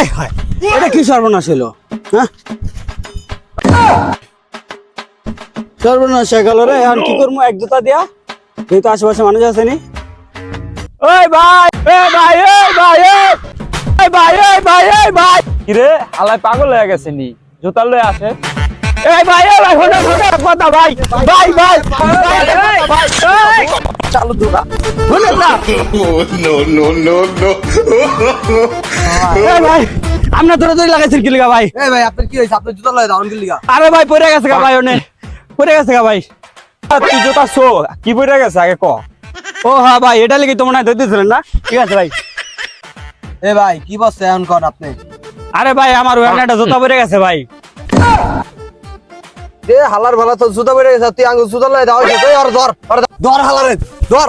হায় হায়, এটা কি সর্বনাশ হলো? হ্যাঁ, সর্বনাশ হয়ে গেল রে। এখন কি করবো? এক জুতা দিয়া, যেহেতু আশেপাশে মানুষ আসেনি। ওই ভাই, এ ভাই, এই ভাই, এই ভাই, এই ভাই, এই ভাই, কিরে আলাই পাগল হয়ে গেছে নি, জুতা লয়ে আসে। এই ভাই, এই ভাই, শোনো, শোনো কথা ভাই, ভাই, ভাই, ভাই, এই, চালু দুটা, শুনে না? এই ভাই, আমরা দৌড়াদৌড়ি লাগাইছি কি লিগা ভাই? এই ভাই আপনার কি হয়েছে? আপনার জুতা লয় দাউন গেল লিগা। আরে ভাই, পড়ে গেছে গা ভাই, ওনে পড়ে গেছে গা ভাই। তুই জুতা শো কি পড়ে গেছে আগে ক। ও হ্যাঁ ভাই, এটা লিখে তো মনে হয় ধরতেছিলেন না? ঠিক আছে ভাই। এ ভাই কি বসছে এখন কর আপনি? আরে ভাই, আমার ওখানে একটা জুতা পড়ে গেছে ভাই। এ হালার ভালা তো জুতা বেড়ে গেছে, তুই আঙ্গুল জুতা লয় দাও, তুই আর ধর ধর হালারে ধর।